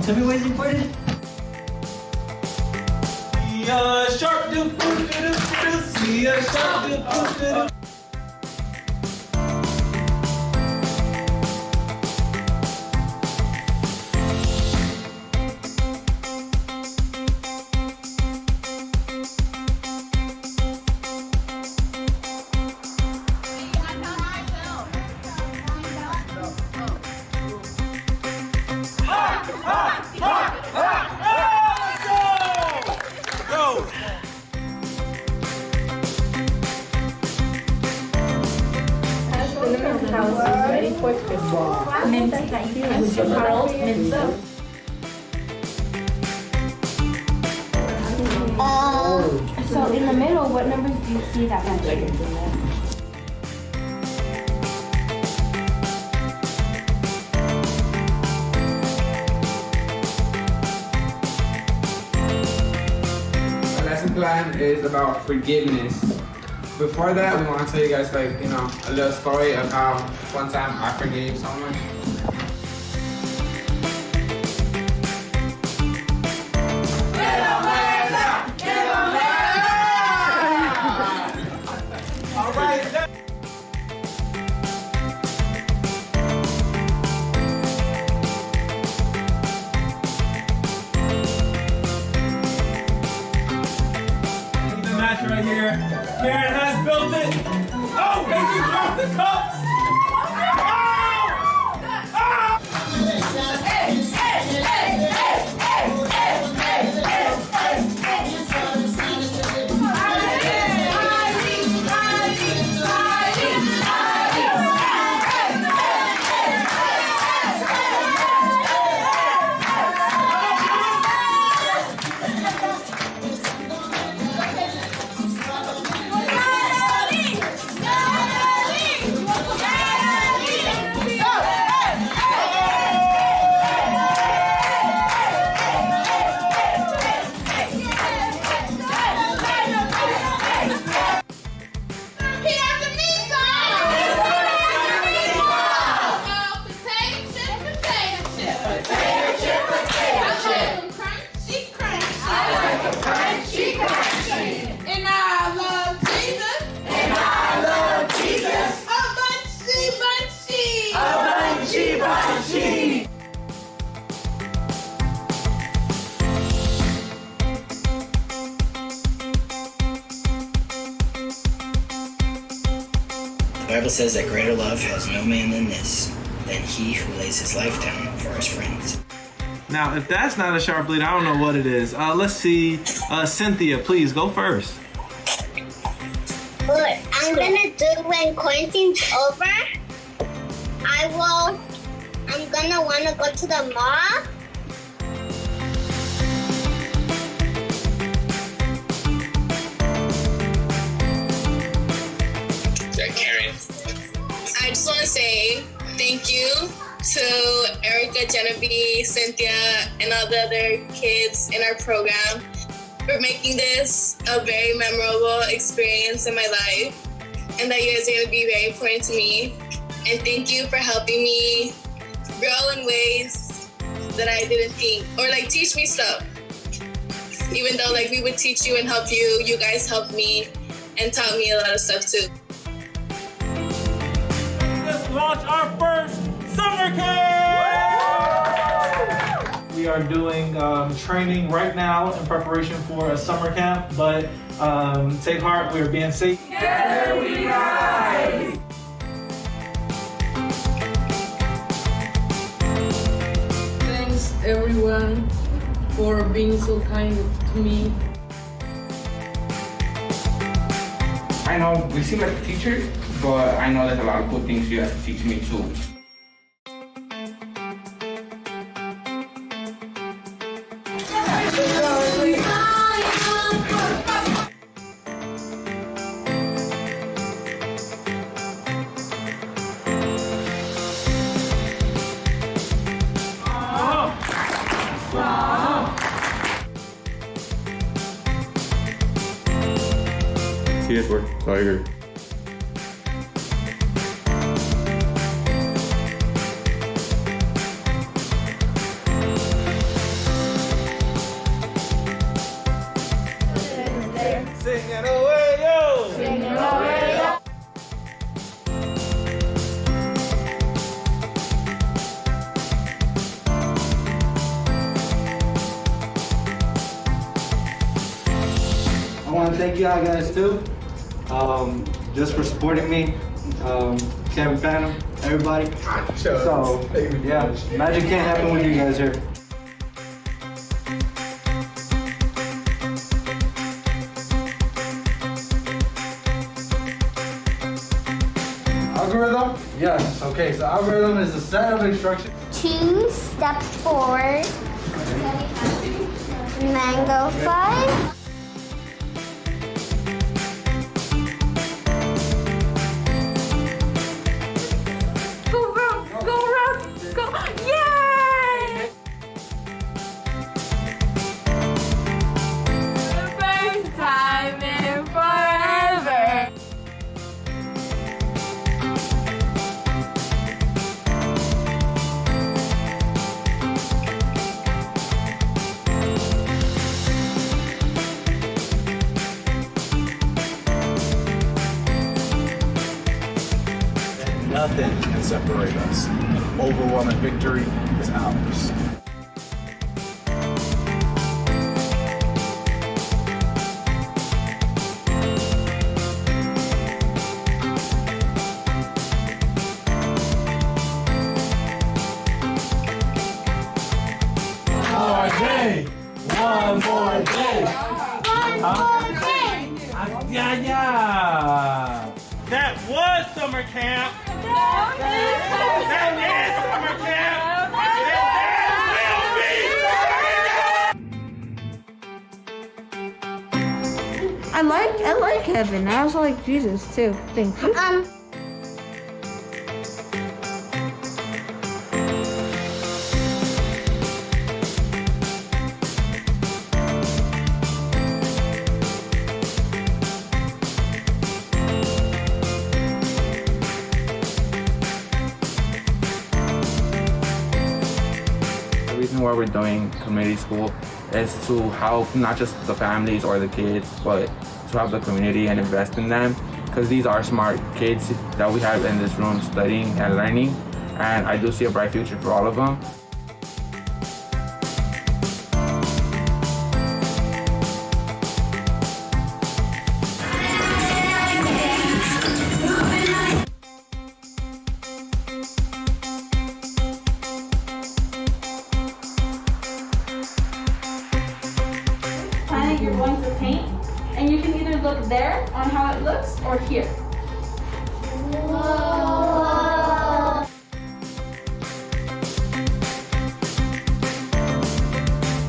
Tell me why it's important. See a shark do see a shark do So in the middle, what numbers do you see that match? The lesson plan is about forgiveness. Before that, we want to tell you guys, like, you know, a little story of how one time I forgave someone. Right here. Karen has built it. Oh, and you dropped the cups. The Bible says that greater love has no man than this, than he who lays his life down for his friends. Now, if that's not a sharp lead, I don't know what it is. Let's see. Cynthia, please go first. What I'm gonna do when quarantine's over, I'm gonna wanna go to the mall. Karen. I just want to say thank you to Erica, Genevieve, Cynthia, and all the other kids in our program for making this a very memorable experience in my life, and that you guys are going to be very important to me. And thank you for helping me grow in ways that I didn't think, or like teach me stuff. Even though like we would teach you and help you, you guys helped me and taught me a lot of stuff too. Let's launch our first summer camp! We are doing training right now in preparation for a summer camp, but take heart, we are being safe. Together we rise! Thanks everyone for being so kind to me. I know we seem like teachers, but I know there's a lot of cool things you have to teach me too. CS4, that's all I heard. thank you guys too, just for supporting me. Kevin Phantom, everybody. So, yeah, magic can't happen with you guys here. Algorithm? Yes, okay, so algorithm is a set of instructions. 2 steps forward, mango 5. Nothing can separate us. Overwhelming victory is ours. One more day. Yeah. That was summer camp. That is summer camp. I like Kevin. I also like Jesus too. Thank you. The reason why we're doing community school is to help not just the families or the kids, but to help the community and invest in them, because these are smart kids that we have in this room studying and learning, and I do see a bright future for all of them. You're going to paint, and you can either look there on how it looks or here. Whoa.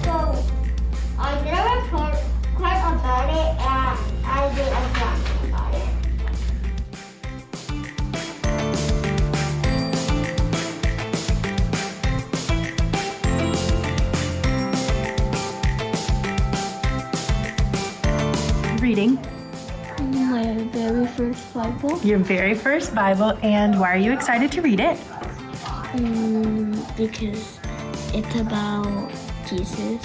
So, I did a report quite about it, and I did a graph about it. Reading. My very first Bible. Your very first Bible, and why are you excited to read it? Because it's about Jesus.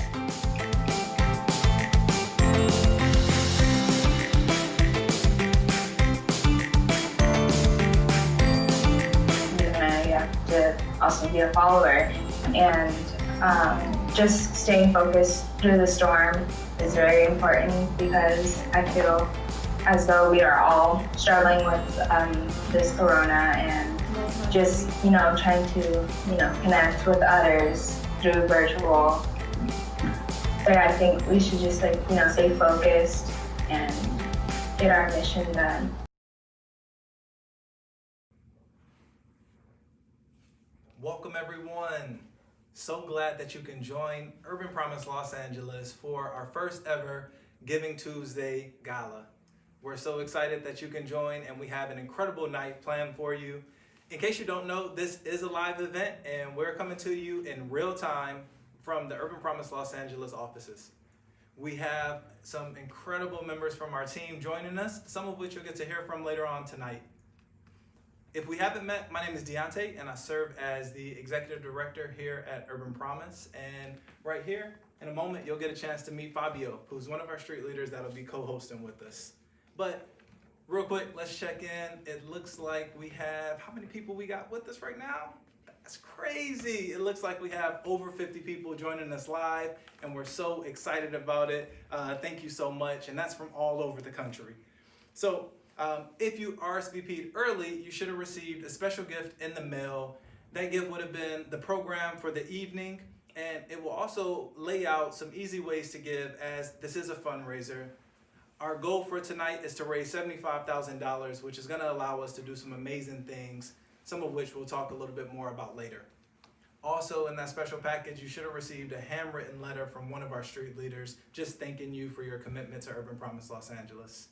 You have to also be a follower, and just staying focused through the storm is very important, because I feel as though we are all struggling with this corona, and just trying to connect with others through virtual. So I think we should just stay focused and get our mission done. Welcome everyone. So glad that you can join UrbanPromise Los Angeles for our first ever Giving Tuesday Gala. We're so excited that you can join, and we have an incredible night planned for you. In case you don't know, this is a live event, and we're coming to you in real time from the UrbanPromise Los Angeles offices. We have some incredible members from our team joining us, some of which you'll get to hear from later on tonight. If we haven't met, my name is Deontay, and I serve as the Executive Director here at UrbanPromise. And right here, in a moment, you'll get a chance to meet Fabio, who's one of our street leaders that'll be co-hosting with us. But real quick, let's check in. It looks like we have, how many people we got with us right now? That's crazy. It looks like we have over 50 people joining us live, and we're so excited about it. Thank you so much. And that's from all over the country. So if you RSVP'd early, you should have received a special gift in the mail. That gift would have been the program for the evening, and it will also lay out some easy ways to give, as this is a fundraiser. Our goal for tonight is to raise $75,000, which is going to allow us to do some amazing things, some of which we'll talk a little bit more about later. Also, in that special package, you should have received a handwritten letter from one of our street leaders just thanking you for your commitment to Urban Promise Los Angeles.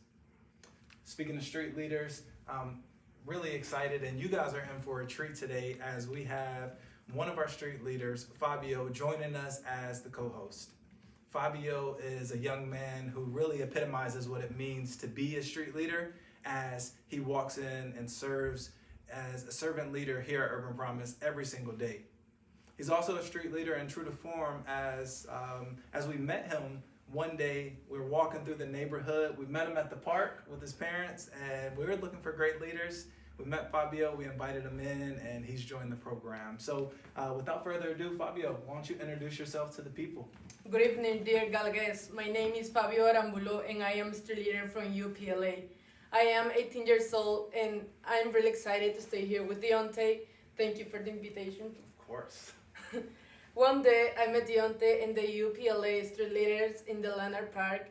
Speaking of street leaders, I'm really excited, and you guys are in for a treat today as we have one of our street leaders, Fabio, joining us as the co-host. Fabio is a young man who really epitomizes what it means to be a street leader as he walks in and serves as a servant leader here at Urban Promise every single day. He's also a street leader and true to form as we met him one day. We were walking through the neighborhood. We met him at the park with his parents, and we were looking for great leaders. We met Fabio, we invited him in, and he's joined the program. So without further ado, Fabio, why don't you introduce yourself to the people? Good evening, dear Galgues. My name is Fabio Arambulo, and I am street leader from UPLA. I am 18 years old, and I'm really excited to stay here with Deontay. Thank you for the invitation. Of course. One day, I met Deontay and the UPLA StreetLeaders in the Lanark Park,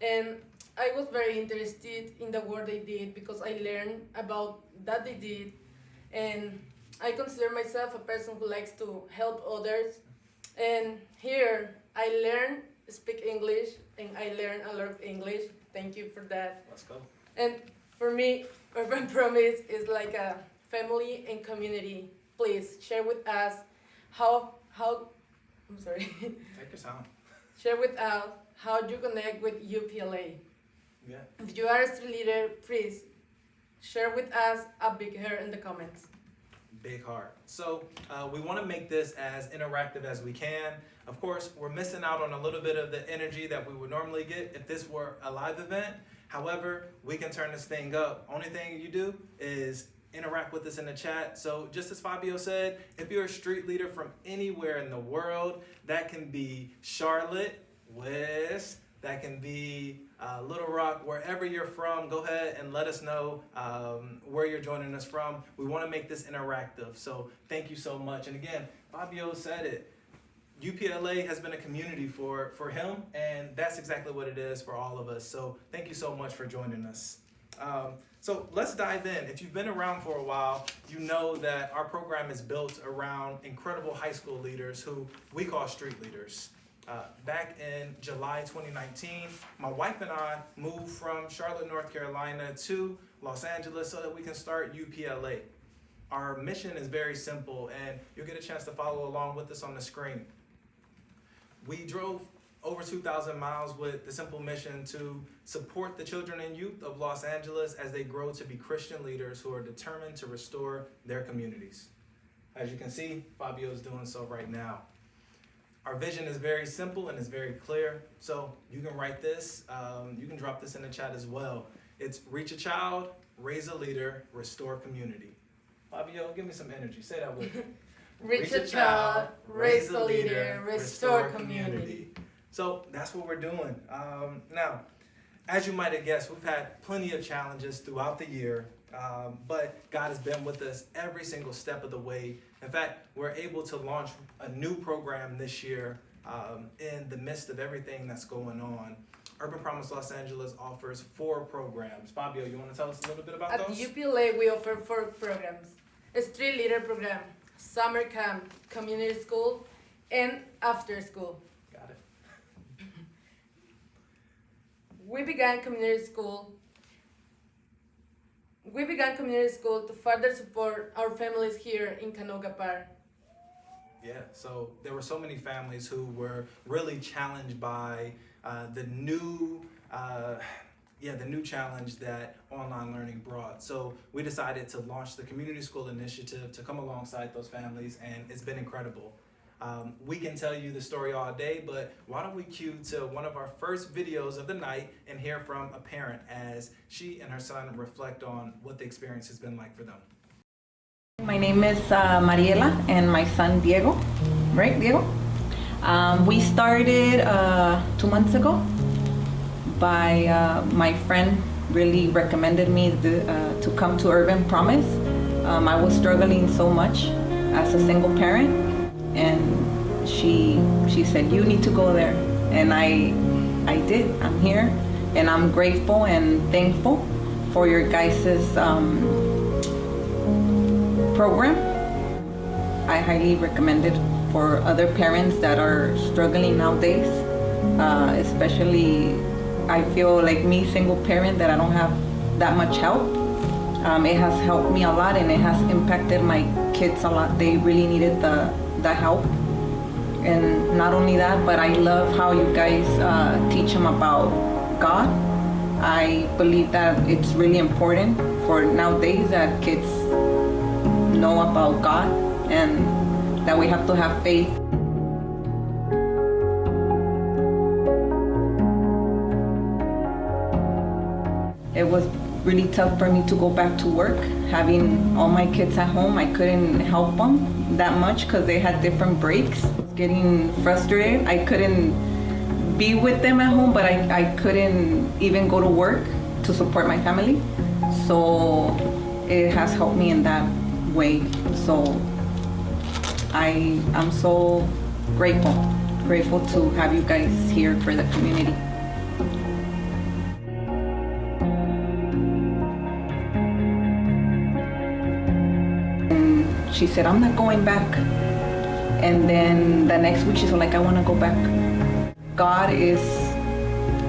and I was very interested in the work they did because I learned about that they did, and I consider myself a person who likes to help others. And here, I learned to speak English, and I learned a lot of English. Thank you for that. Let's go. And for me, Urban Promise is like a family and community. Please share with us how I'm sorry. Take your time. Share with us how you connect with UPLA. Yeah. If you are a street leader, please share with us a big heart in the comments. Big heart. So we want to make this as interactive as we can. Of course, we're missing out on a little bit of the energy that we would normally get if this were a live event. However, we can turn this thing up. Only thing you do is interact with us in the chat. So just as Fabio said, if you're a street leader from anywhere in the world, that can be Charlotte, West, that can be Little Rock, wherever you're from, go ahead and let us know where you're joining us from. We want to make this interactive, so thank you so much. And again, Fabio said it. UPLA has been a community for him, and that's exactly what it is for all of us. So thank you so much for joining us. So let's dive in. If you've been around for a while, you know that our program is built around incredible high school leaders who we call street leaders. Back in July 2019, my wife and I moved from Charlotte, North Carolina to Los Angeles so that we can start UPLA. Our mission is very simple, and you'll get a chance to follow along with us on the screen. We drove over 2,000 miles with the simple mission to support the children and youth of Los Angeles as they grow to be Christian leaders who are determined to restore their communities. As you can see, Fabio is doing so right now. Our vision is very simple and it's very clear, so you can write this, you can drop this in the chat as well. It's reach a child, raise a leader, restore community. Fabio, give me some energy, say that with me. Reach a child, raise a leader, restore community. So that's what we're doing. Now, as you might have guessed, we've had plenty of challenges throughout the year, but God has been with us every single step of the way. In fact, we're able to launch a new program this year in the midst of everything that's going on. Urban Promise Los Angeles offers 4 programs. Fabio, you want to tell us a little bit about those? At UPLA, we offer 4 programs. A Street Leader program, Summer Camp, Community School, and AfterSchool. Got it. We began community school to further support our families here in Canoga Park. Yeah, so there were so many families who were really challenged by the new challenge that online learning brought. So we decided to launch the Community School initiative to come alongside those families, and it's been incredible. We can tell you the story all day, but why don't we cue to one of our first videos of the night and hear from a parent as she and her son reflect on what the experience has been like for them. My name is Mariela and my son Diego. Right, Diego? We started 2 months ago by my friend really recommended me to come to Urban Promise. I was struggling so much as a single parent, and she said, you need to go there. And I did. I'm here, and I'm grateful and thankful for your guys' program. I highly recommend it for other parents that are struggling nowadays, especially I feel like me, single parent, that I don't have that much help. It has helped me a lot, and it has impacted my kids a lot. They really needed the help. And not only that, but I love how you guys teach them about God. I believe that it's really important for nowadays that kids know about God and that we have to have faith. It was really tough for me to go back to work. Having all my kids at home, I couldn't help them that much because they had different breaks. I was getting frustrated. I couldn't be with them at home, but I couldn't even go to work to support my family. So it has helped me in that way. So I'm so grateful to have you guys here for the community. She said, I'm not going back. And then the next week she's like, I want to go back. God is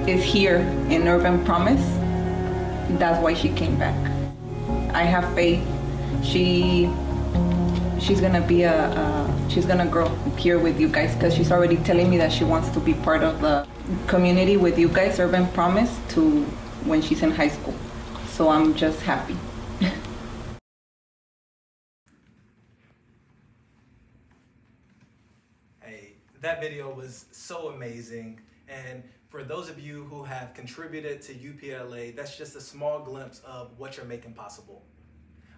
here in Urban Promise. That's why she came back. I have faith. She's gonna be she's gonna grow here with you guys, because she's already telling me that she wants to be part of the community with you guys, Urban Promise, to when she's in high school. So I'm just happy. That video was so amazing, and for those of you who have contributed to UPLA, that's just a small glimpse of what you're making possible.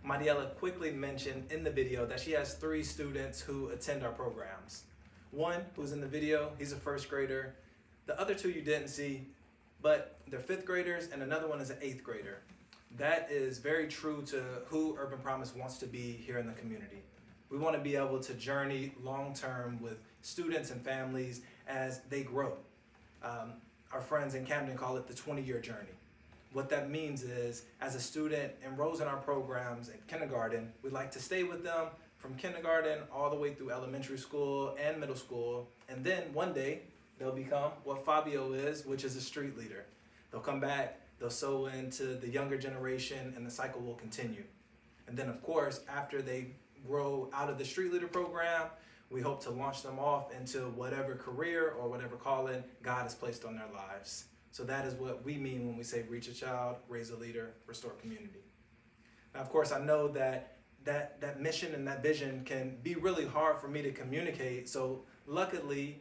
Mariela quickly mentioned in the video that she has 3 students who attend our programs. One who's in the video, he's a 1st grader. The other 2 you didn't see, but they're 5th graders, and another one is an 8th grader. That is very true to who Urban Promise wants to be here in the community. We want to be able to journey long-term with students and families as they grow. Our friends in Camden call it the 20-year journey. What that means is, as a student enrolls in our programs in kindergarten, we like to stay with them from kindergarten all the way through elementary school and middle school. And then one day, they'll become what Fabio is, which is a street leader. They'll come back, they'll sow into the younger generation, and the cycle will continue. And then, of course, after they grow out of the street leader program, we hope to launch them off into whatever career or whatever calling God has placed on their lives. So that is what we mean when we say reach a child, raise a leader, restore community. Now, of course, I know that mission and that vision can be really hard for me to communicate. So luckily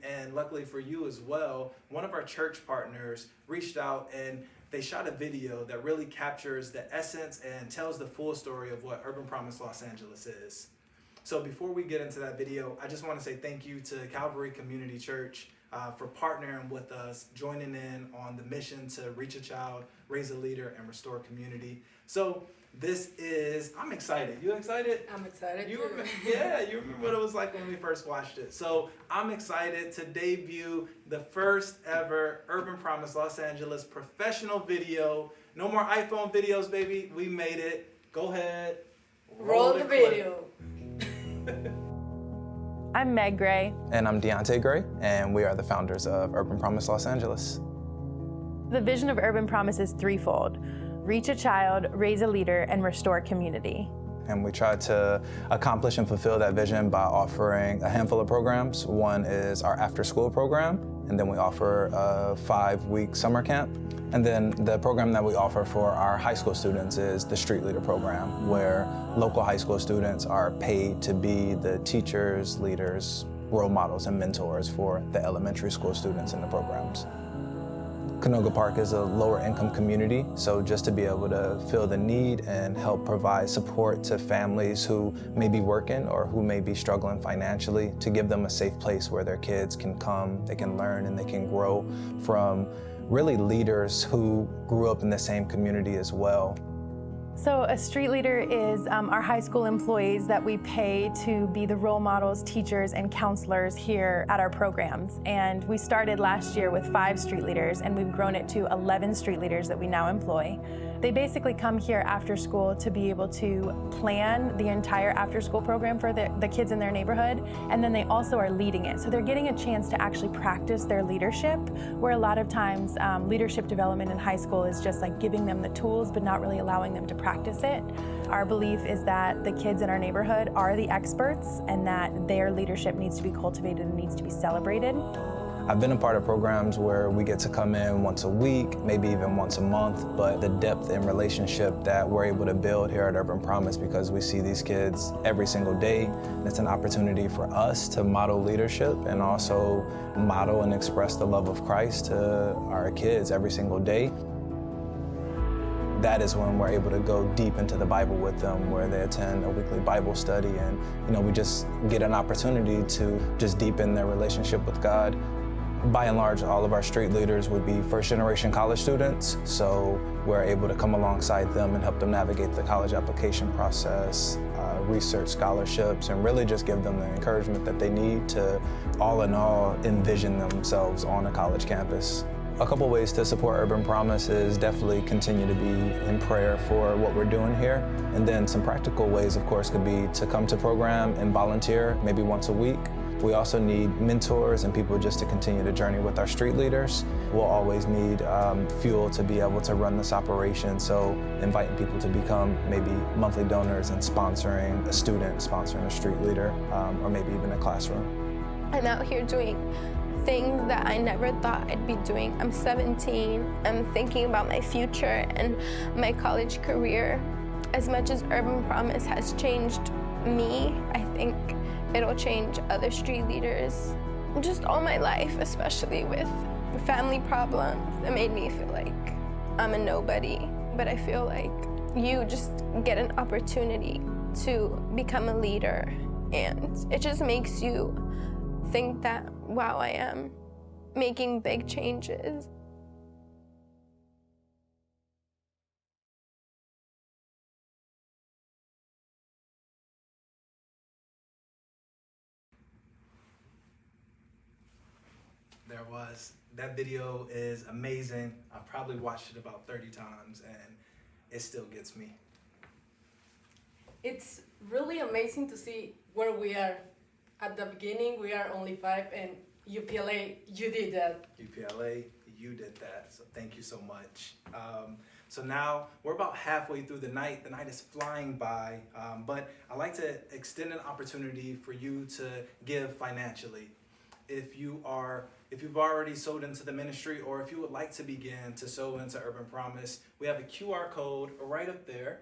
for you as well, one of our church partners reached out and they shot a video that really captures the essence and tells the full story of what Urban Promise Los Angeles is. So before we get into that video, I just want to say thank you to Calvary Community Church for partnering with us, joining in on the mission to reach a child, raise a leader, and restore community. So I'm excited. You excited? I'm excited. You remember what it was like when we first watched it. So I'm excited to debut the first ever Urban Promise Los Angeles professional video. No more iPhone videos, baby. We made it. Go ahead. Roll the video. I'm Meg Gray. And I'm Deontay Gray, and we are the founders of Urban Promise Los Angeles. The vision of Urban Promise is threefold: reach a child, raise a leader, and restore community. And we try to accomplish and fulfill that vision by offering a handful of programs. One is our AfterSchool program, and then we offer a 5-week summer camp. And then the program that we offer for our high school students is the Street Leader program, where local high school students are paid to be the teachers, leaders, role models, and mentors for the elementary school students in the programs. Canoga Park is a lower income community, so just to be able to fill the need and help provide support to families who may be working or who may be struggling financially, to give them a safe place where their kids can come, they can learn, and they can grow from really leaders who grew up in the same community as well. So a street leader is our high school employees that we pay to be the role models, teachers, and counselors here at our programs. And we started last year with 5 street leaders, and we've grown it to 11 street leaders that we now employ. They basically come here after school to be able to plan the entire after school program for the kids in their neighborhood, and then they also are leading it. So they're getting a chance to actually practice their leadership, where a lot of times leadership development in high school is just like giving them the tools but not really allowing them to practice it. Our belief is that the kids in our neighborhood are the experts and that their leadership needs to be cultivated and needs to be celebrated. I've been a part of programs where we get to come in once a week, maybe even once a month, but the depth and relationship that we're able to build here at Urban Promise, because we see these kids every single day, and it's an opportunity for us to model leadership and also model and express the love of Christ to our kids every single day. That is when we're able to go deep into the Bible with them, where they attend a weekly Bible study, and we just get an opportunity to just deepen their relationship with God. By and large, all of our street leaders would be first-generation college students, so we're able to come alongside them and help them navigate the college application process, research scholarships, and really just give them the encouragement that they need to, all in all, envision themselves on a college campus. A couple ways to support Urban Promise is definitely continue to be in prayer for what we're doing here. And then some practical ways, of course, could be to come to program and volunteer maybe once a week. We also need mentors and people just to continue the journey with our street leaders. We'll always need fuel to be able to run this operation, so inviting people to become maybe monthly donors and sponsoring a student, sponsoring a street leader, or maybe even a classroom. I'm out here doing things that I never thought I'd be doing. I'm 17. I'm thinking about my future and my college career. As much as Urban Promise has changed me, I think it'll change other street leaders. Just all my life, especially with family problems, that made me feel like I'm a nobody. But I feel like you just get an opportunity to become a leader, and it just makes you think that, wow, I am making big changes. There was. That video is amazing. I've probably watched it about 30 times and it still gets me. It's really amazing to see where we are. At the beginning, we are only 5, and UPLA, you did that. UPLA, you did that, so thank you so much. So now we're about halfway through the night. The night is flying by, but I like to extend an opportunity for you to give financially. If you've already sowed into the ministry, or if you would like to begin to sow into Urban Promise, we have a QR code right up there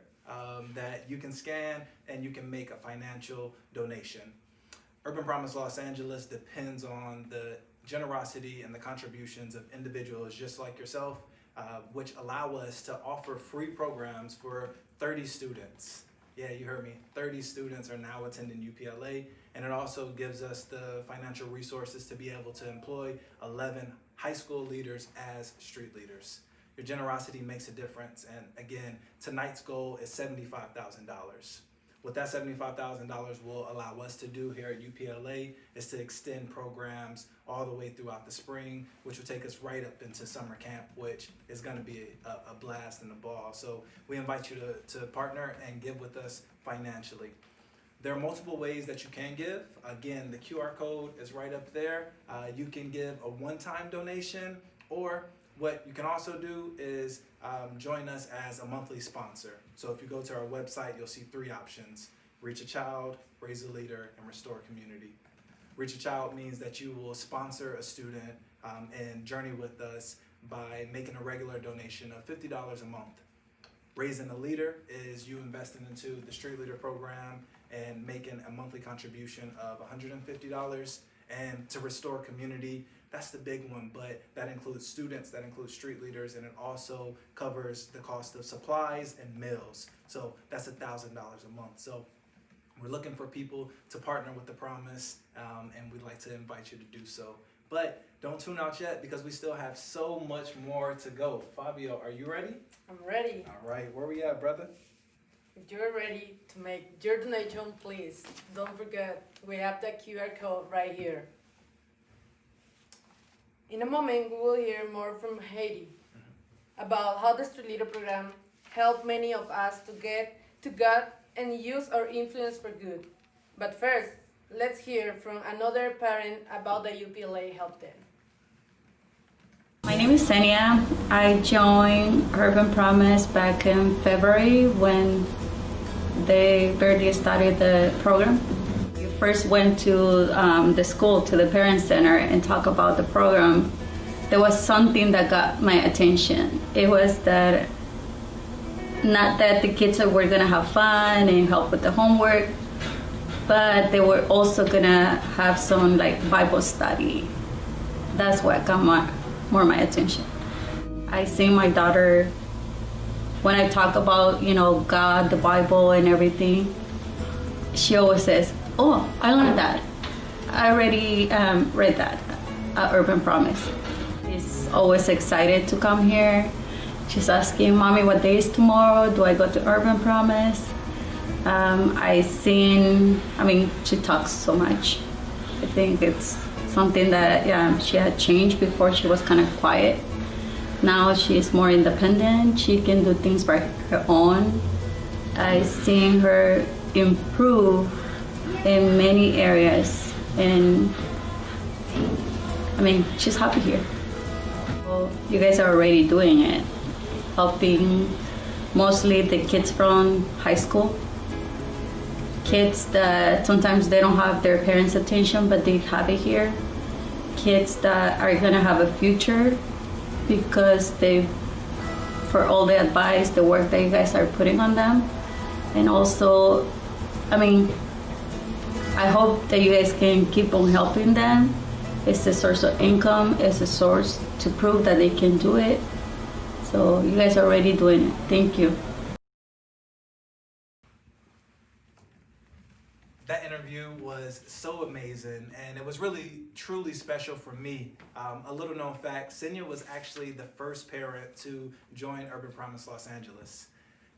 that you can scan and you can make a financial donation. Urban Promise Los Angeles depends on the generosity and the contributions of individuals just like yourself, which allow us to offer free programs for 30 students. Yeah, you heard me. 30 students are now attending UPLA, and it also gives us the financial resources to be able to employ 11 high school leaders as street leaders. Your generosity makes a difference, and again, tonight's goal is $75,000. What that $75,000 will allow us to do here at UPLA is to extend programs all the way throughout the spring, which will take us right up into summer camp, which is going to be a blast and a ball. So we invite you to partner and give with us financially. There are multiple ways that you can give. Again, the QR code is right up there. You can give a one-time donation, or what you can also do is join us as a monthly sponsor. So if you go to our website, you'll see 3 options: Reach a Child, Raise a Leader, and Restore Community. Reach a Child means that you will sponsor a student and journey with us by making a regular donation of $50 a month. Raising a Leader is you investing into the Street Leader program and making a monthly contribution of $150. And to Restore Community, that's the big one, but that includes students, that includes street leaders, and it also covers the cost of supplies and meals. So that's $1,000 a month. So we're looking for people to partner with the Promise, and we'd like to invite you to do so. But don't tune out yet, because we still have so much more to go. Fabio, are you ready? I'm ready. All right, where we at, brother? If you're ready to make your donation, please don't forget we have the QR code right here. In a moment, we will hear more from Heidi about how the Street Leader program helped many of us to get to God and use our influence for good. But first, let's hear from another parent about the UPLA Help Them. My name is Senia. I joined UrbanPromise back in February when they barely started the program. We first went to the school, to the parent center, and talked about the program. There was something that got my attention. It was that not that the kids were gonna have fun and help with the homework, but they were also gonna have some like Bible study. That's what got more my attention. I see my daughter, when I talk about, God, the Bible and everything, she always says, "Oh, I learned that. I already read that at UrbanPromise." She's always excited to come here. She's asking, "Mommy, what day is tomorrow? Do I go to UrbanPromise?" She talks so much. I think it's something that she had changed. Before she was kind of quiet. Now she's more independent. She can do things by her own. I've seen her improve in many areas, and she's happy here. Well, you guys are already doing it, helping mostly the kids from high school. Kids that sometimes they don't have their parents' attention, but they have it here. Kids that are gonna have a future because for all the advice, the work that you guys are putting on them. And also, I hope that you guys can keep on helping them. It's a source of income, it's a source to prove that they can do it. So you guys are already doing it. Thank you. That interview was so amazing, and it was really, truly special for me. A little known fact, Senia was actually the first parent to join UrbanPromise Los Angeles.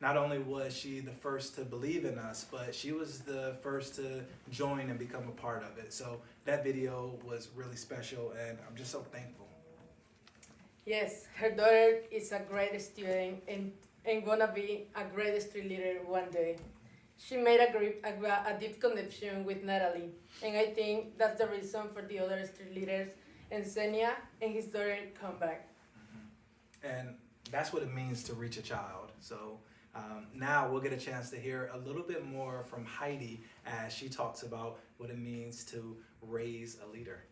Not only was she the first to believe in us, but she was the first to join and become a part of it. So that video was really special, and I'm just so thankful. Yes, her daughter is a great student and gonna be a great street leader one day. She made a deep connection with Natalie, and I think that's the reason for the other street leaders and Senia and his daughter come back. And that's what it means to reach a child. So now we'll get a chance to hear a little bit more from Heidi as she talks about what it means to raise a leader.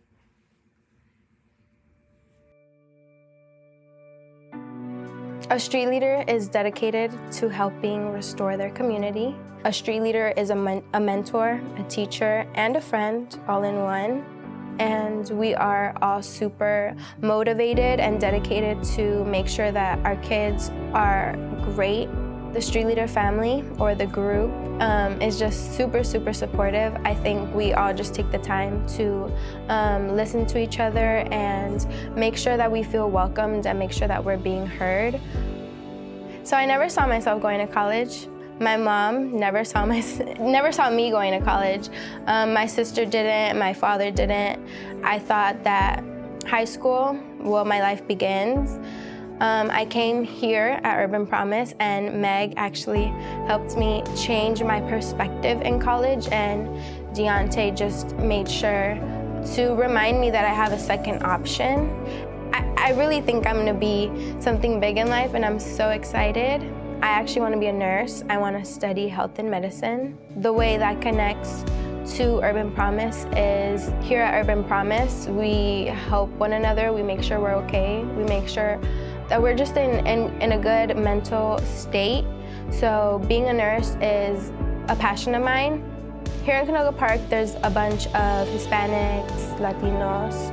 A street leader is dedicated to helping restore their community. A street leader is a mentor, a teacher, and a friend all in one. And we are all super motivated and dedicated to make sure that our kids are great. The Street Leader family, or the group, is just super, super supportive. I think we all just take the time to listen to each other and make sure that we feel welcomed and make sure that we're being heard. So I never saw myself going to college. My mom never saw me going to college. My sister didn't, my father didn't. I thought that high school, my life begins. I came here at UrbanPromise, and Meg actually helped me change my perspective in college, and Deontay just made sure to remind me that I have a second option. I really think I'm gonna be something big in life, and I'm so excited. I actually want to be a nurse. I want to study health and medicine. The way that connects to UrbanPromise is here at UrbanPromise, we help one another. We make sure we're okay. We make sure that we're just in a good mental state. So being a nurse is a passion of mine. Here in Canoga Park, there's a bunch of Hispanics, Latinos,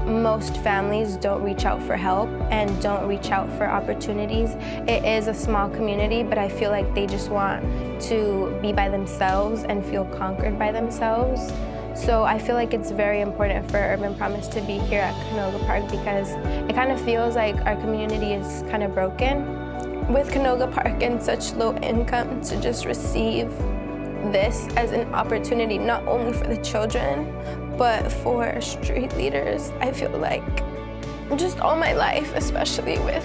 most families don't reach out for help and don't reach out for opportunities. It is a small community, but I feel like they just want to be by themselves and feel conquered by themselves. So I feel like it's very important for Urban Promise to be here at Canoga Park because it kind of feels like our community is kind of broken. With Canoga Park and such low income, to just receive this as an opportunity, not only for the children, but for street leaders. I feel like just all my life, especially with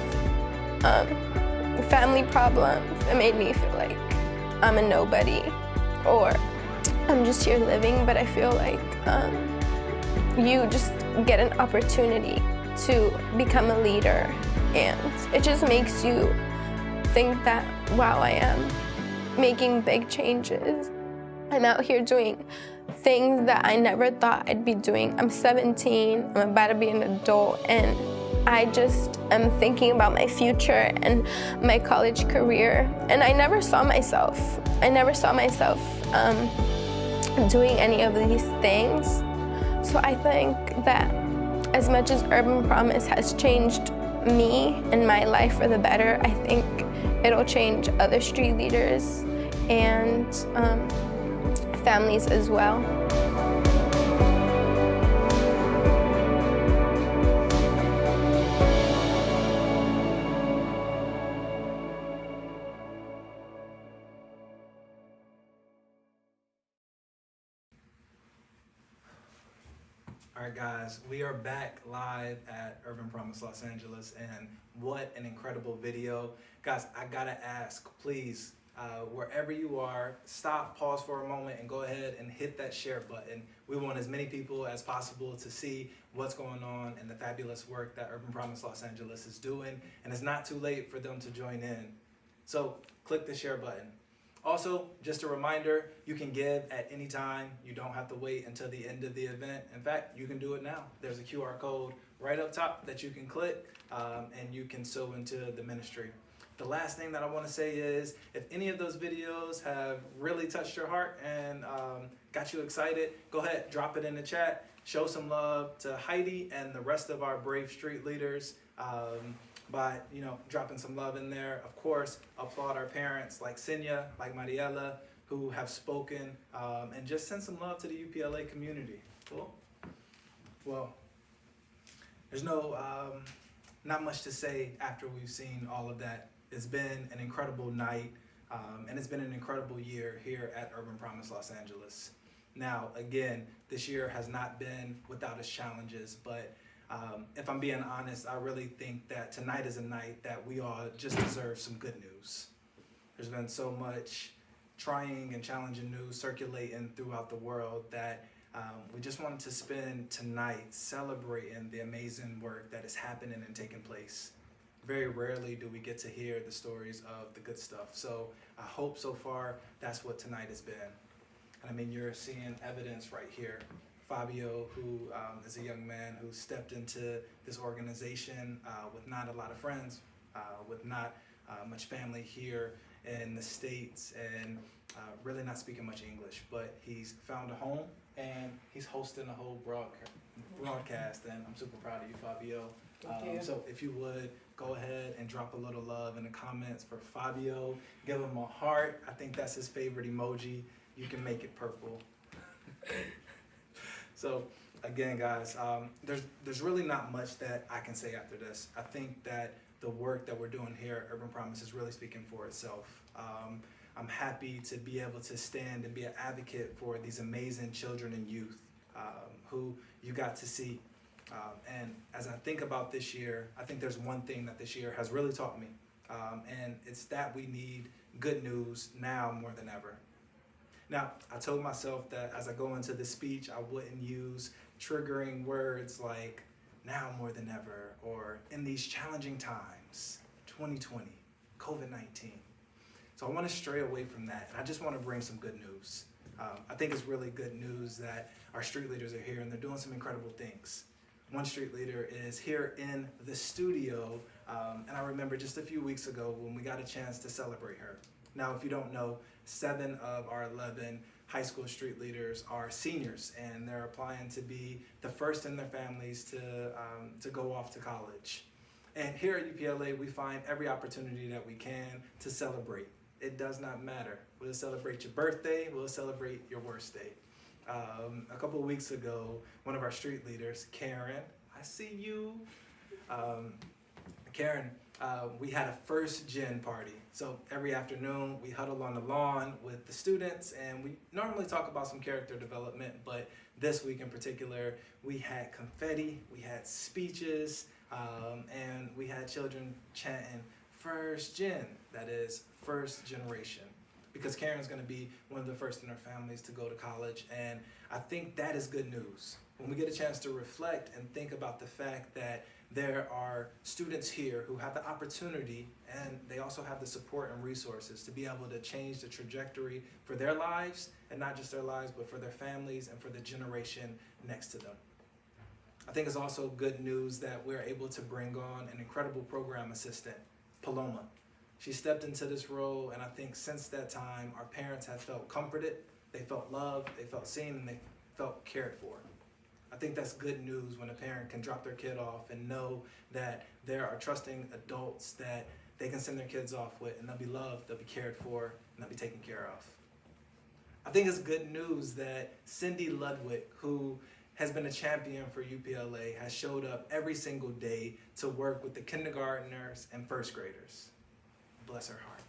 family problems, it made me feel like I'm a nobody or I'm just here living, but I feel like you just get an opportunity to become a leader, and it just makes you think that, wow, I am making big changes. I'm out here doing things that I never thought I'd be doing. I'm 17, I'm about to be an adult, and I just am thinking about my future and my college career. And I never saw myself doing any of these things. So I think that as much as Urban Promise has changed me and my life for the better, I think it'll change other street leaders and families as well. All right, guys, we are back live at Urban Promise Los Angeles, and what an incredible video. Guys, I gotta ask, please, wherever you are, stop, pause for a moment, and go ahead and hit that share button. We want as many people as possible to see what's going on and the fabulous work that Urban Promise Los Angeles is doing, and it's not too late for them to join in. So click the share button. Also, just a reminder, you can give at any time. You don't have to wait until the end of the event. In fact, you can do it now. There's a QR code right up top that you can click, and you can sow into the ministry. The last thing that I want to say is, if any of those videos have really touched your heart and got you excited, go ahead, drop it in the chat. Show some love to Heidi and the rest of our brave street leaders by dropping some love in there. Of course, applaud our parents like Senya, like Mariela, who have spoken, and just send some love to the UPLA community. Cool? Well, there's not much to say after we've seen all of that. It's been an incredible night, and it's been an incredible year here at Urban Promise Los Angeles. Now, again, this year has not been without its challenges, but if I'm being honest, I really think that tonight is a night that we all just deserve some good news. There's been so much trying and challenging news circulating throughout the world that we just wanted to spend tonight celebrating the amazing work that is happening and taking place. Very rarely do we get to hear the stories of the good stuff. So I hope so far that's what tonight has been. And I mean, you're seeing evidence right here. Fabio, who is a young man who stepped into this organization with not a lot of friends, with not much family here in the States, and really not speaking much English, but he's found a home and he's hosting a whole broadcast, and I'm super proud of you, Fabio. So if you would, go ahead and drop a little love in the comments for Fabio. Give him a heart. I think that's his favorite emoji. You can make it purple. So again, guys, there's really not much that I can say after this. I think that the work that we're doing here at Urban Promise is really speaking for itself. I'm happy to be able to stand and be an advocate for these amazing children and youth who you got to see. And as I think about this year, I think there's one thing that this year has really taught me, and it's that we need good news now more than ever. Now, I told myself that as I go into this speech, I wouldn't use triggering words like now more than ever, or in these challenging times, 2020, COVID-19. So I want to stray away from that, and I just want to bring some good news. I think it's really good news that our street leaders are here and they're doing some incredible things. One street leader is here in the studio, and I remember just a few weeks ago when we got a chance to celebrate her. Now, if you don't know, 7 of our 11 high school street leaders are seniors, and they're applying to be the first in their families to go off to college. And here at UPLA, we find every opportunity that we can to celebrate. It does not matter. We'll celebrate your birthday, we'll celebrate your worst day. A couple of weeks ago, one of our street leaders, Karen, I see you. Karen, we had a first gen party. So every afternoon we huddle on the lawn with the students, and we normally talk about some character development, but this week in particular, we had confetti, we had speeches, and we had children chanting first gen, that is first generation. Because Karen's gonna be one of the first in our families to go to college, and I think that is good news. When we get a chance to reflect and think about the fact that there are students here who have the opportunity, and they also have the support and resources to be able to change the trajectory for their lives, and not just their lives, but for their families and for the generation next to them. I think it's also good news that we're able to bring on an incredible program assistant, Paloma. She stepped into this role, and I think since that time, our parents have felt comforted, they felt loved, they felt seen, and they felt cared for. I think that's good news when a parent can drop their kid off and know that there are trusting adults that they can send their kids off with, and they'll be loved, they'll be cared for, and they'll be taken care of. I think it's good news that Cindy Ludwig, who has been a champion for UPLA, has showed up every single day to work with the kindergartners and first graders. Bless her heart.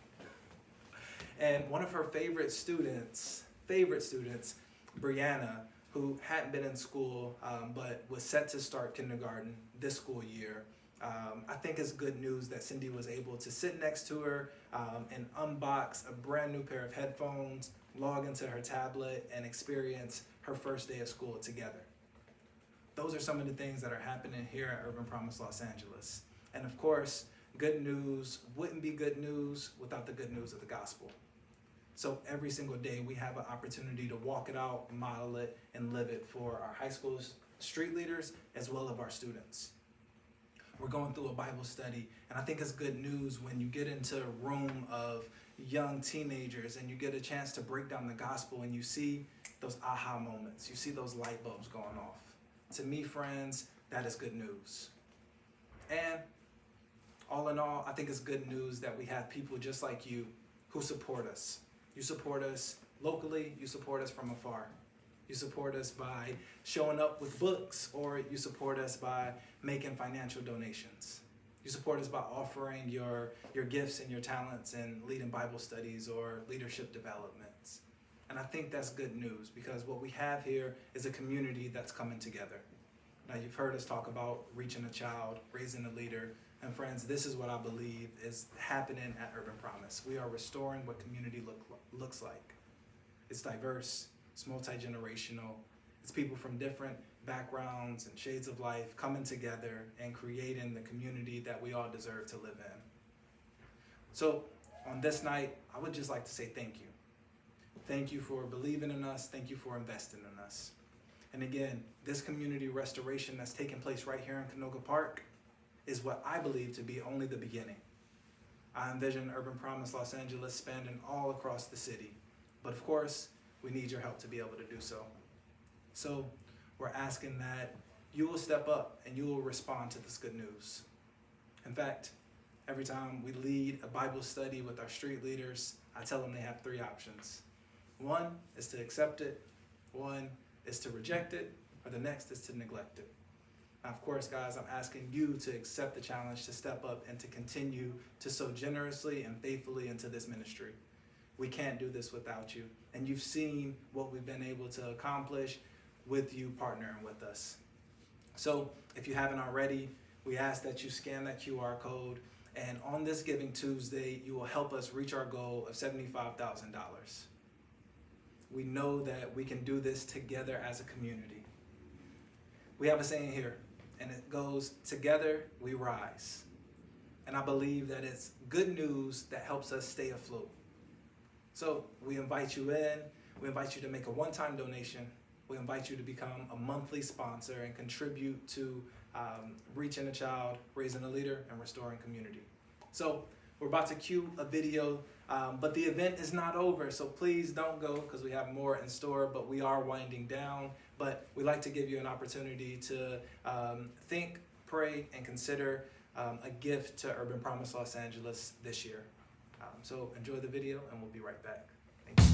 And one of her favorite students, Brianna, who hadn't been in school but was set to start kindergarten this school year. I think it's good news that Cindy was able to sit next to her and unbox a brand new pair of headphones, log into her tablet, and experience her first day of school together. Those are some of the things that are happening here at UrbanPromise Los Angeles. And of course, good news wouldn't be good news without the good news of the gospel. So every single day we have an opportunity to walk it out, model it, and live it for our high school street leaders as well as our students. We're going through a Bible study, and I think it's good news when you get into a room of young teenagers and you get a chance to break down the gospel and you see those aha moments, you see those light bulbs going off. To me, friends, that is good news. And all in all, I think it's good news that we have people just like you who support us. You support us locally, you support us from afar. You support us by showing up with books, or you support us by making financial donations. You support us by offering your gifts and your talents and leading Bible studies or leadership developments. And I think that's good news, because what we have here is a community that's coming together. Now, you've heard us talk about reaching a child, raising a leader, and friends, this is what I believe is happening at UrbanPromise. We are restoring what community looks like. It's diverse, it's multi-generational, it's people from different backgrounds and shades of life coming together and creating the community that we all deserve to live in. So on this night, I would just like to say thank you. Thank you for believing in us, thank you for investing in us. And again, this community restoration that's taking place right here in Canoga Park is what I believe to be only the beginning. I envision UrbanPromise Los Angeles spanning all across the city. But of course, we need your help to be able to do so. So we're asking that you will step up and you will respond to this good news. In fact, every time we lead a Bible study with our street leaders, I tell them they have 3 options. One is to accept it, one is to reject it, or the next is to neglect it. Now, of course, guys, I'm asking you to accept the challenge to step up and to continue to sow generously and faithfully into this ministry. We can't do this without you. And you've seen what we've been able to accomplish with you partnering with us. So if you haven't already, we ask that you scan that QR code. And on this Giving Tuesday, you will help us reach our goal of $75,000. We know that we can do this together as a community. We have a saying here, and it goes, together we rise. And I believe that it's good news that helps us stay afloat. So we invite you in, we invite you to make a one-time donation, we invite you to become a monthly sponsor and contribute to reaching a child, raising a leader, and restoring community. So we're about to cue a video But the event is not over, so please don't go because we have more in store, but we are winding down. But we like to give you an opportunity to think, pray, and consider a gift to Urban Promise Los Angeles this year. So enjoy the video and we'll be right back. Thank you.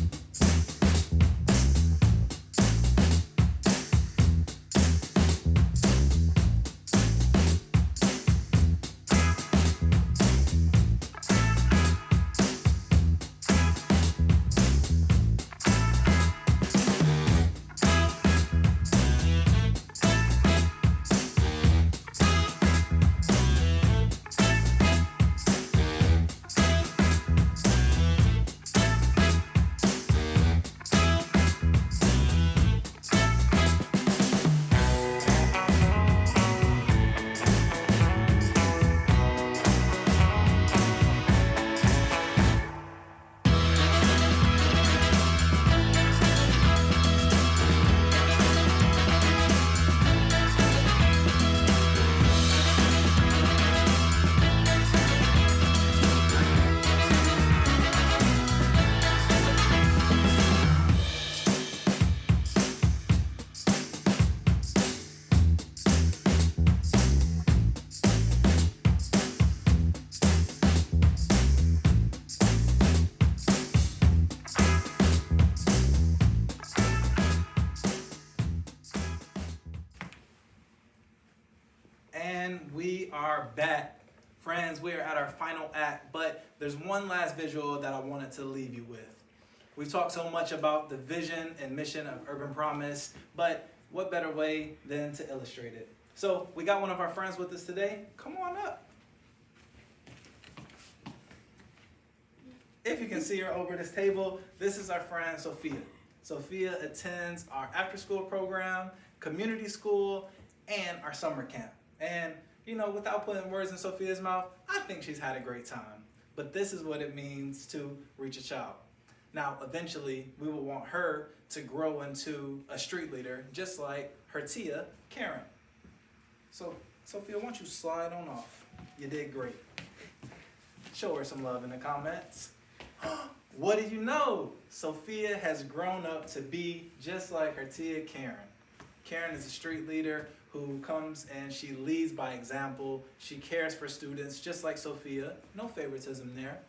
And we are back. Friends, we are at our final act, but there's one last visual that I wanted to leave you with. We've talked so much about the vision and mission of Urban Promise, but what better way than to illustrate it? So we got one of our friends with us today. Come on up. If you can see her over this table, this is our friend Sophia. Sophia attends our after-school program, community school, and our summer camp. And, you know, without putting words in Sophia's mouth, I think she's had a great time. But this is what it means to reach a child. Now, eventually, we will want her to grow into a street leader, just like her tia, Karen. So, Sophia, why don't you slide on off? You did great. Show her some love in the comments. What did you know? Sophia has grown up to be just like her tia, Karen. Karen is a street leader who comes and she leads by example. She cares for students just like Sophia, no favoritism there.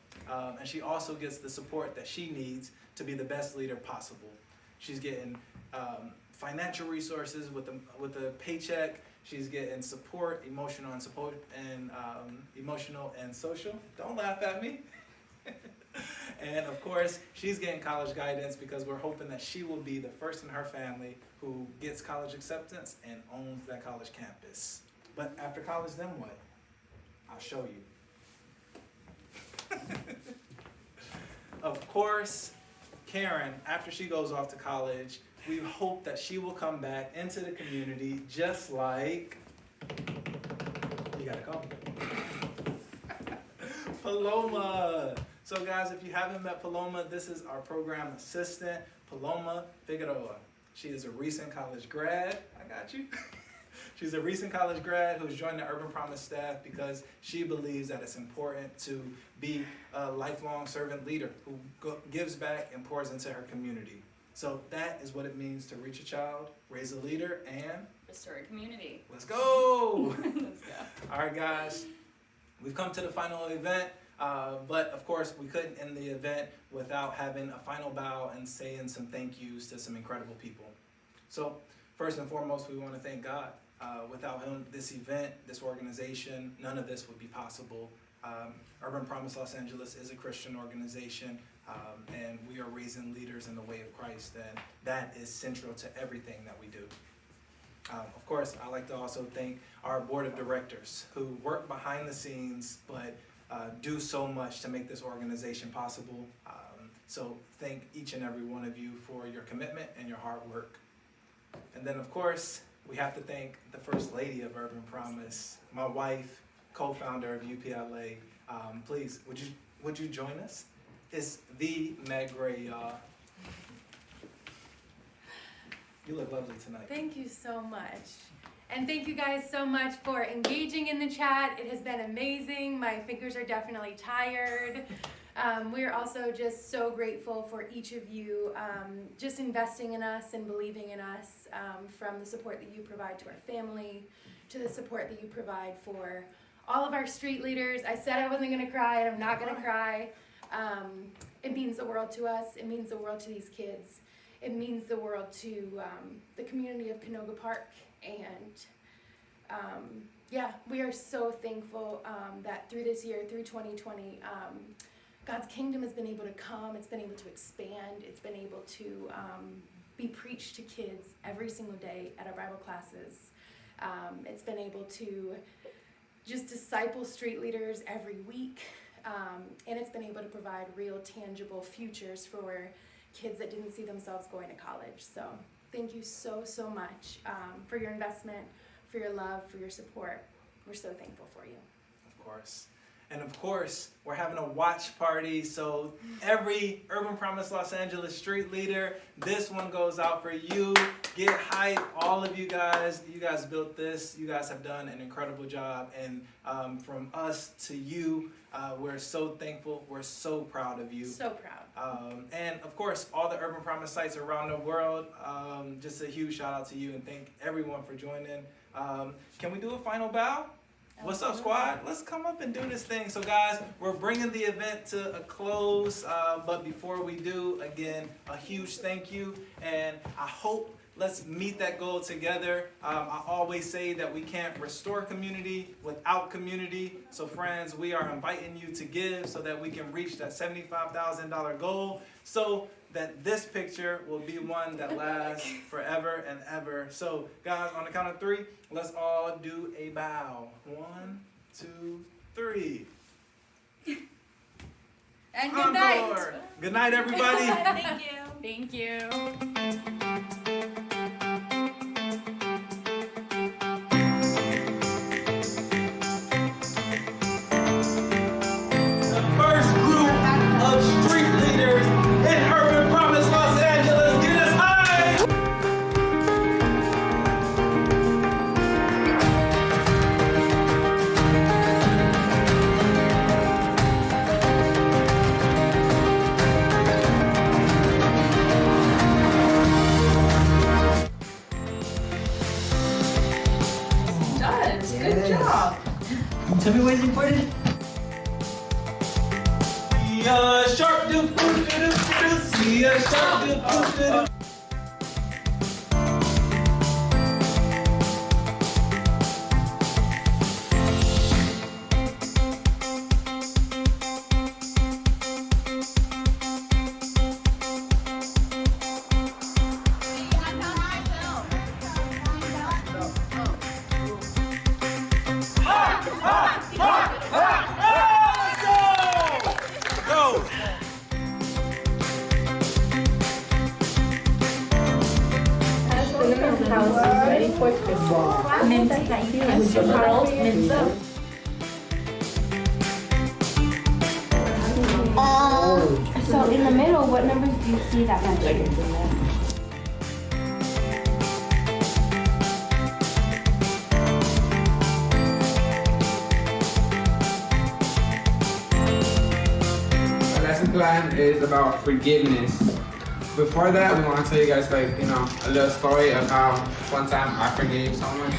And she also gets the support that she needs to be the best leader possible. She's getting financial resources with a paycheck. She's getting support, emotional and social. Don't laugh at me. And of course, she's getting college guidance because we're hoping that she will be the first in her family who gets college acceptance and owns that college campus. But after college, then what? I'll show you. Of course, Karen, after she goes off to college, we hope that she will come back into the community just like, you gotta call Paloma. So guys, if you haven't met Paloma, this is our program assistant, Paloma Figueroa. She is a recent college grad. I got you. She's a recent college grad who's joined the Urban Promise staff because she believes that it's important to be a lifelong servant leader who gives back and pours into her community. So that is what it means to reach a child, raise a leader, and restore a community. Let's go. Let's go. All right, guys. We've come to the final event. But of course, we couldn't end the event without having a final bow and saying some thank yous to some incredible people. So first and foremost, we want to thank God. Without him, this event, this organization, none of this would be possible. Urban Promise Los Angeles is a Christian organization, and we are raising leaders in the way of Christ, and that is central to everything that we do. Of course, I'd like to also thank our board of directors who work behind the scenes, but do so much to make this organization possible. So thank each and every one of you for your commitment and your hard work. And then of course, we have to thank the First Lady of Urban Promise, my wife, co-founder of UPLA. Please, would you join us? It's the Meg Gray, y'all. You look lovely tonight. Thank you so much. And thank you guys so much for engaging in the chat. It has been amazing. My fingers are definitely tired. We are also just so grateful for each of you just investing in us and believing in us, from the support that you provide to our family, to the support that you provide for all of our street leaders. I said I wasn't going to cry, and I'm not going to cry. It means the world to us. It means the world to these kids. It means the world to the community of Canoga Park. And yeah, we are so thankful that through this year, through 2020, God's kingdom has been able to come. It's been able to expand. It's been able to be preached to kids every single day at our Bible classes. It's been able to just disciple street leaders every week. And it's been able to provide real, tangible futures for kids that didn't see themselves going to college. So thank you so, so much for your investment, for your love, for your support. We're so thankful for you. Of course. And of course, we're having a watch party. So every Urban Promise Los Angeles street leader, this one goes out for you. Get hype, all of you guys. You guys built this. You guys have done an incredible job. And from us to you, we're so thankful. We're so proud of you. So proud. And of course, all the Urban Promise sites around the world, just a huge shout out to you and thank everyone for joining. Can we do a final bow? What's up, squad? Let's come up and do this thing. So guys, we're bringing the event to a close, but before we do, again, a huge thank you, and I hope let's meet that goal together. I always say that we can't restore community without community. So friends, we are inviting you to give so that we can reach that $75,000 goal, so that this picture will be one that lasts forever and ever. So guys, on the count of 3, let's all do a bow. 1, 2, 3. And good night. Good night, everybody. Thank you. Thank you. Tell me what is important. Sharp do see a sharp do So in the middle, what numbers do you see that match in there? Our lesson plan is about forgiveness. Before that, we want to tell you guys a little story of how one time I forgave someone.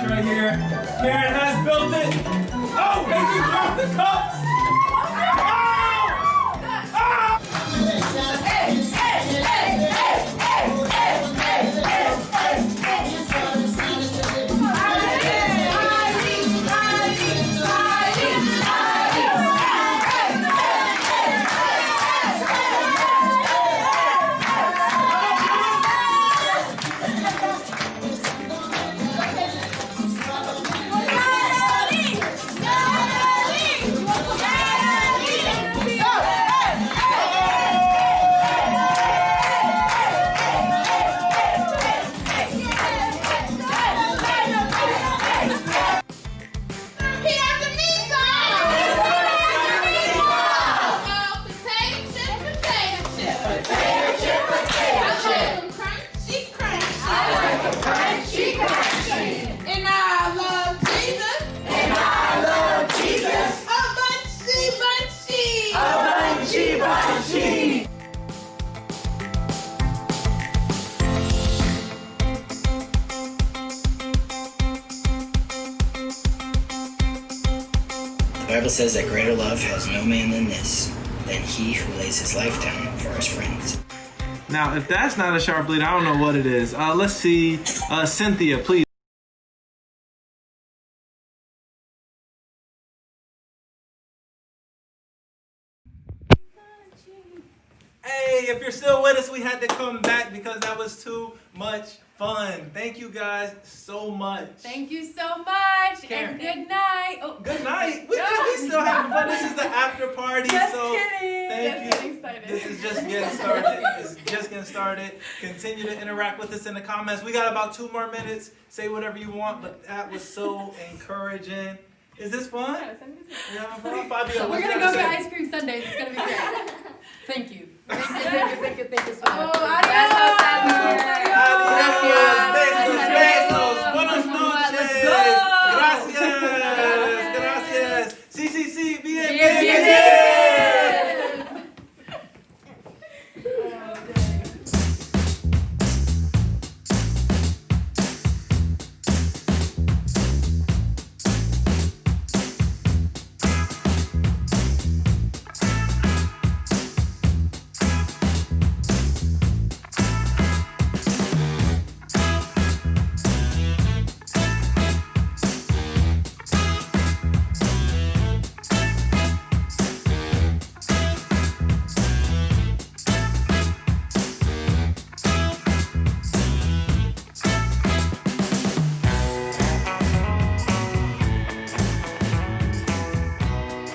Right here. Karen has built it. Oh, baby, drop the cups. Oh! Bible says that greater love has no man than this, than he who lays his life down for his friends. Now, if that's not a sharp lead, I don't know what it is. Let's see. Cynthia, please. Hey, if you're still with us, we had to come back because that was too much fun. Thank you guys so much. Thank you so much, Karen. and good night. Oh, good night. We still having fun. This is the after party. Just so kidding. Thank Just you. getting started. This is just getting started. It's just getting started. Continue to interact with us in the comments. We got about 2 more minutes. Say whatever you want, but that was so encouraging. Is this fun? Yeah, fun? Fabio, We're gonna go get ice cream sundaes. It's gonna be great. Thank you. Thank you so much. Oh, adios. Besos. Buenas noches. Gracias. CCC, bien.